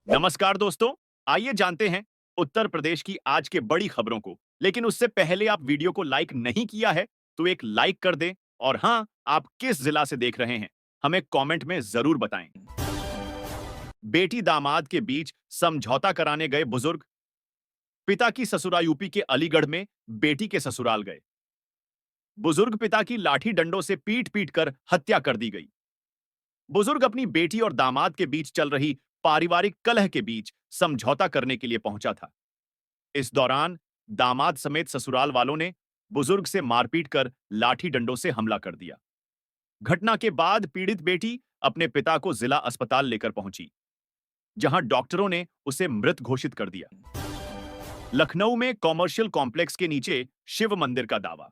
नमस्कार दोस्तों। आइए जानते हैं उत्तर प्रदेश की आज के बड़ी खबरों को। लेकिन उससे पहले आप वीडियो को लाइक नहीं किया है तो एक लाइक कर दें। और हाँ, आप किस जिला से देख रहे हैं हमें कमेंट में जरूर बताएं। बेटी दामाद के बीच समझौता कराने गए बुजुर्ग। पिता की ससुरा यूपी के अलीगढ़ में बेटी के ससुराल गए। बुजुर्ग पिता की लाठी डंडों से पीट पीट कर हत्या कर दी गई। बुजुर्ग अपनी बेटी और दामाद के बीच चल रही पारिवारिक कलह के बीच समझौता करने के लिए पहुंचा था। इस दौरान दामाद समेत ससुराल वालों ने बुजुर्ग से मारपीट कर लाठी डंडों से हमला कर दिया। घटना के बाद पीड़ित बेटी अपने पिता को जिला अस्पताल लेकर पहुंची, जहां डॉक्टरों ने उसे मृत घोषित कर दिया। लखनऊ में कॉमर्शियल कॉम्प्लेक्स के नीचे शिव मंदिर का दावा।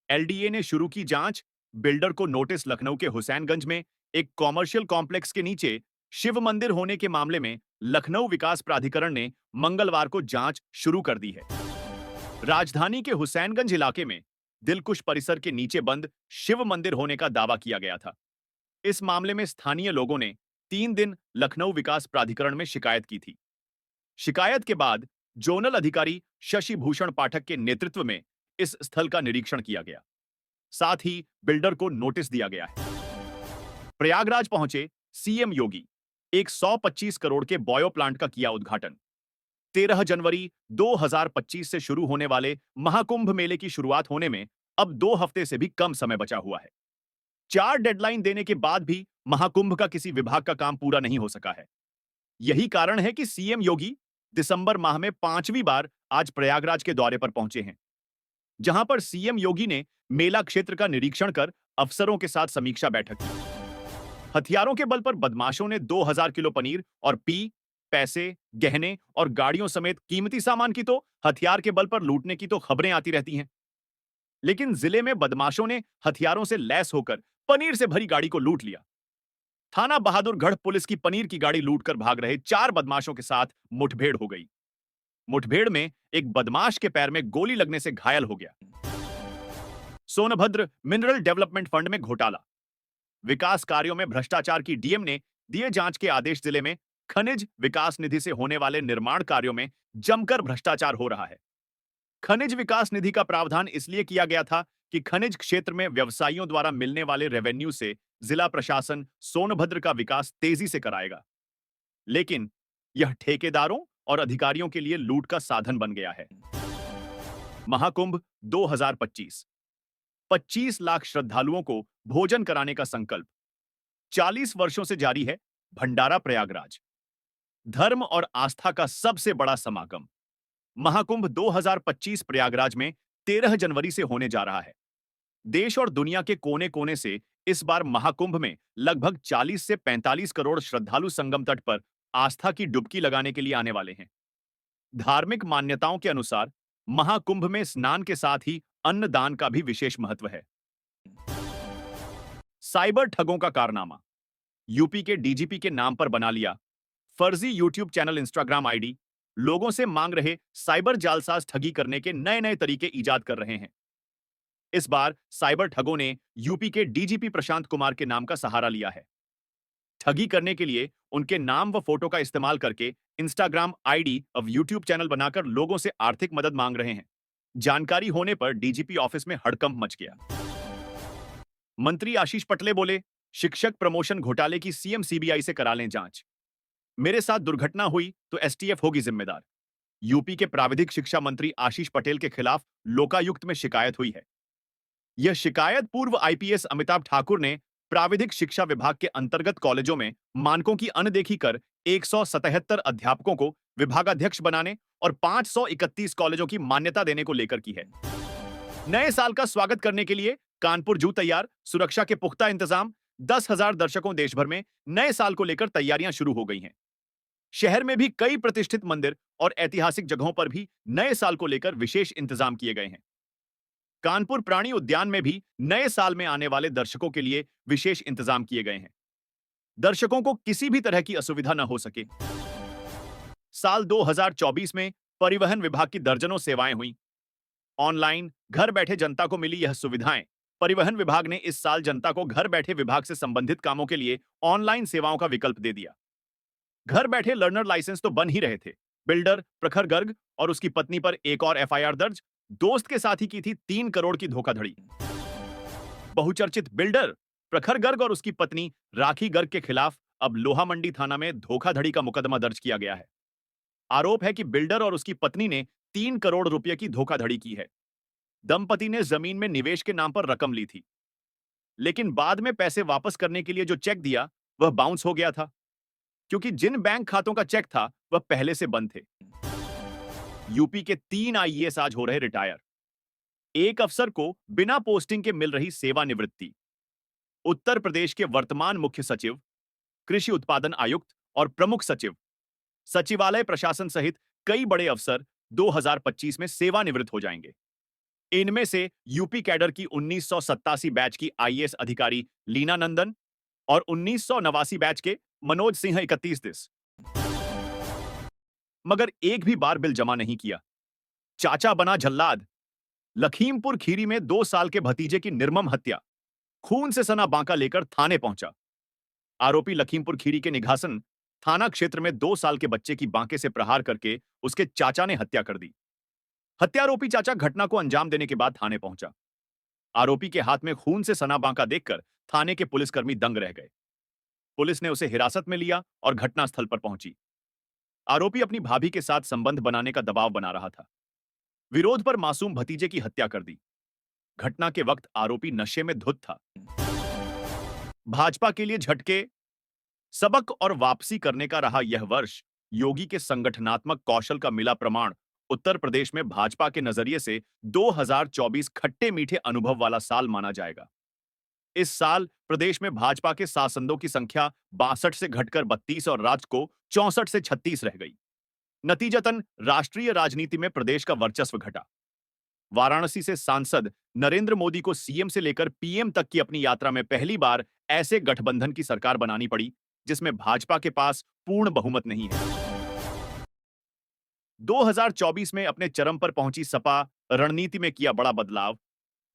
एलडीए ने शुरू की जांच। बिल्डर को नोटिस। लखनऊ के हुसैनगंज में एक कॉमर्शियल कॉम्प्लेक्स के नीचे शिव मंदिर होने के मामले में लखनऊ विकास प्राधिकरण ने मंगलवार को जांच शुरू कर दी है। राजधानी के हुसैनगंज इलाके में दिलकुश परिसर के नीचे बंद शिव मंदिर होने का दावा किया गया था। इस मामले में स्थानीय लोगों ने 3 दिन लखनऊ विकास प्राधिकरण में शिकायत की थी। शिकायत के बाद जोनल अधिकारी शशि भूषण पाठक के नेतृत्व में इस स्थल का निरीक्षण किया गया। साथ ही बिल्डर को नोटिस दिया गया है। प्रयागराज पहुंचे सीएम योगी। एक 125 करोड़ के बायो प्लांट का किया उद्घाटन। 13 जनवरी 2025 से शुरू होने वाले महाकुंभ मेले की शुरुआत होने में अब 2 हफ्ते से भी कम समय बचा हुआ है। 4 डेडलाइन देने के बाद भी महाकुंभ का किसी विभाग का काम पूरा नहीं हो सका है। यही कारण है कि सीएम योगी दिसंबर माह में 5वीं बार आज प्रयागराज के दौरे पर पहुंचे हैं, जहां पर सीएम योगी ने मेला क्षेत्र का निरीक्षण कर अफसरों के साथ समीक्षा बैठक की। हथियारों के बल पर बदमाशों ने 2000 किलो पनीर और पैसे, गहने और गाड़ियों समेत कीमती सामान की तो हथियार के बल पर लूटने की तो खबरें आती रहती हैं। लेकिन जिले में बदमाशों ने हथियारों से लैस होकर पनीर से भरी गाड़ी को लूट लिया। थाना बहादुरगढ़ पुलिस की पनीर की गाड़ी लूटकर भाग रहे 4 बदमाशों के साथ मुठभेड़ हो गई। मुठभेड़ में एक बदमाश के पैर में गोली लगने से घायल हो गया। सोनभद्र मिनरल डेवलपमेंट फंड में घोटाला। विकास कार्यों में भ्रष्टाचार की डीएम ने दिए जांच के आदेश। जिले में खनिज विकास निधि से होने वाले निर्माण कार्यों में जमकर भ्रष्टाचार हो रहा है। खनिज विकास निधि का प्रावधान इसलिए किया गया था कि खनिज क्षेत्र में व्यवसायियों द्वारा मिलने वाले रेवेन्यू से जिला प्रशासन सोनभद्र का विकास तेजी से कराएगा। लेकिन यह ठेकेदारों और अधिकारियों के लिए लूट का साधन बन गया है। महाकुंभ 2025। 25 लाख श्रद्धालुओं को भोजन कराने का संकल्प। 40 वर्षों से जारी है भंडारा प्रयागराज। धर्म और आस्था का सबसे बड़ा समागम महाकुंभ 2025 प्रयागराज में 13 जनवरी से होने जा रहा है। देश और दुनिया के कोने कोने से इस बार महाकुंभ में लगभग 40 से 45 करोड़ श्रद्धालु संगम तट पर आस्था की डुबकी लगाने के लिए आने वाले हैं। धार्मिक मान्यताओं के अनुसार महाकुंभ में स्नान के साथ ही अन्नदान का भी विशेष महत्व है। साइबर ठगों का कारनामा। यूपी के डीजीपी के नाम पर बना लिया फर्जी यूट्यूब चैनल, इंस्टाग्राम आईडी। लोगों से मांग रहे साइबर जालसाज ठगी करने के नए नए तरीके इजाद कर रहे हैं। इस बार साइबर ठगों ने यूपी के डीजीपी प्रशांत कुमार के नाम का सहारा लिया है। ठगी करने के लिए उनके नाम व फोटो का इस्तेमाल करके इंस्टाग्राम आईडी और यूट्यूब चैनल बनाकर लोगों से आर्थिक मदद मांग रहे हैं। जानकारी होने पर डीजीपी ऑफिस में हड़कंप मच गया। मंत्री आशीष पटले बोले, शिक्षक प्रमोशन घोटाले की सीएम सीबीआई से करा लें जांच। मेरे साथ दुर्घटना हुई तो एसटीएफ होगी जिम्मेदार। यूपी के प्राविधिक शिक्षा मंत्री आशीष पटेल के खिलाफ लोकायुक्त में शिकायत हुई है। यह शिकायत पूर्व आईपीएस अमिताभ ठाकुर ने प्राविधिक शिक्षा विभाग के अंतर्गत कॉलेजों में मानकों की अनदेखी कर 177 अध्यापकों को विभागाध्यक्ष बनाने और 531 कॉलेजों की मान्यता देने को लेकर की है। नए साल का स्वागत करने के लिए कानपुर जू तैयार। सुरक्षा के पुख्ता इंतजाम। 10,000 दर्शकों देश भर में नए साल को लेकर तैयारियां शुरू हो गई हैं। शहर में भी कई प्रतिष्ठित मंदिर और ऐतिहासिक जगहों पर भी नए साल को लेकर विशेष इंतजाम किए गए हैं। कानपुर प्राणी उद्यान में भी नए साल में आने वाले दर्शकों के लिए विशेष इंतजाम किए गए हैं। दर्शकों को किसी भी तरह की असुविधा न हो सके। साल 2024 में परिवहन विभाग की दर्जनों सेवाएं हुई ऑनलाइन। घर बैठे जनता को मिली यह सुविधाएं। परिवहन विभाग ने इस साल जनता को घर बैठे विभाग से संबंधित कामों के लिए ऑनलाइन सेवाओं का विकल्प दे दिया। घर बैठे लर्नर लाइसेंस तो बन ही रहे थे। बिल्डर प्रखर गर्ग और उसकी पत्नी पर एक और एफआईआर दर्ज। दोस्त के साथ ही की थी 3 करोड़ की धोखाधड़ी। बहुचर्चित बिल्डर प्रखर गर्ग और उसकी पत्नी राखी गर्ग के खिलाफ अब लोहा मंडी थाना में धोखाधड़ी का मुकदमा दर्ज किया गया है। आरोप है कि बिल्डर और उसकी पत्नी ने 3 करोड़ रुपए की धोखाधड़ी की है। दंपति ने जमीन में निवेश के नाम पर रकम ली थी, लेकिन बाद में पैसे वापस करने के लिए जो चेक दिया वह बाउंस हो गया था, क्योंकि जिन बैंक खातों का चेक था वह पहले से बंद थे। यूपी के 3 आईएएस आज हो रहे रिटायर। एक अफसर को बिना पोस्टिंग के मिल रही सेवानिवृत्ति। उत्तर प्रदेश के वर्तमान मुख्य सचिव, कृषि उत्पादन आयुक्त और प्रमुख सचिव, सचिवालय प्रशासन सहित कई बड़े अफसर 2025 में सेवानिवृत्त हो जाएंगे। इनमें से यूपी कैडर की 1987 बैच की आईएएस अधिकारी लीना नंदन और 1989 बैच के मनोज सिंह 31 दिस। मगर एक भी बार बिल जमा नहीं किया। चाचा बना जल्लाद। लखीमपुर खीरी में 2 साल के भतीजे की निर्मम हत्या। खून से सना बांका लेकर थाने पहुंचा। आरोपी लखीमपुर खीरी के निघासन थाना क्षेत्र में 2 साल के बच्चे की बांके से प्रहार करके उसके चाचा ने हत्या कर दी। हत्यारोपी चाचा घटना को अंजाम देने के बाद थाने पहुंचा। आरोपी के हाथ में खून से सना बांका देखकर थाने के पुलिसकर्मी दंग रह गए। पुलिस ने उसे हिरासत में लिया और घटनास्थल पर पहुंची। आरोपी अपनी भाभी के साथ संबंध बनाने का दबाव बना रहा था। विरोध पर मासूम भतीजे की हत्या कर दी। घटना के वक्त आरोपी नशे में धुत था। भाजपा के लिए झटके। सबक और वापसी करने का रहा यह वर्ष। योगी के संगठनात्मक कौशल का मिला प्रमाण। उत्तर प्रदेश में भाजपा के नजरिए से 2024 खट्टे मीठे अनुभव वाला साल माना जाएगा। इस साल प्रदेश में भाजपा के सांसदों की संख्या 62 से घटकर 32 और राज्य को 64 से 36 रह गई। नतीजतन राष्ट्रीय राजनीति में प्रदेश का वर्चस्व घटा। वाराणसी से सांसद नरेंद्र मोदी को सीएम से लेकर पीएम तक की अपनी यात्रा में पहली बार ऐसे गठबंधन की सरकार बनानी पड़ी जिसमें भाजपा के पास पूर्ण बहुमत नहीं है। 2024 में अपने चरम पर पहुंची सपा रणनीति में किया बड़ा बदलाव,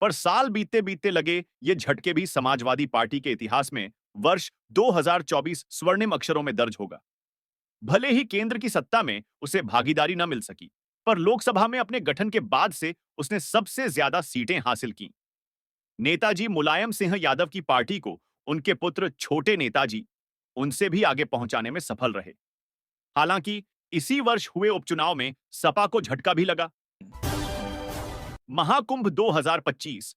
पर साल बीतते बीतते लगे ये झटके भी समाजवादी पार्टी के इतिहास में वर्ष 2024 स्वर्णिम अक्षरों में दर्ज होगा। भले ही केंद्र की सत्ता में उसे भागीदारी न मिल सकी, पर लोकसभा में अपने गठन के बाद से उसने सबसे ज्यादा सीटें हासिल की। नेताजी मुलायम सिंह यादव की पार्टी को उनके पुत्र छोटे नेताजी उनसे भी आगे पहुंचाने में सफल रहे। हालांकि इसी वर्ष हुए उपचुनाव में सपा को झटका भी लगा। महाकुंभ 2025।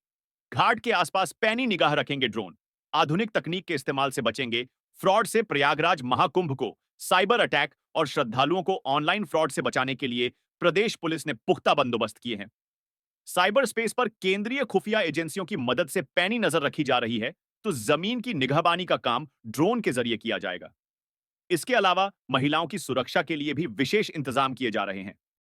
घाट के आसपास पैनी निगाह रखेंगे ड्रोन। आधुनिक तकनीक के इस्तेमाल से बचेंगे फ्रॉड से। प्रयागराज महाकुंभ को साइबर अटैक और श्रद्धालुओं को ऑनलाइन फ्रॉड से बचाने के लिए प्रदेश पुलिस ने पुख्ता बंदोबस्त किए हैं। साइबर स्पेस पर केंद्रीय खुफिया एजेंसियों की मदद से पैनी नजर रखी जा रही है, तो जमीन की निगहबानी का काम ड्रोन के जरिए किया जाएगा। इसके अलावा महिलाओं की सुरक्षा के लिए भी विशेष इंतजाम किए जा रहे हैं।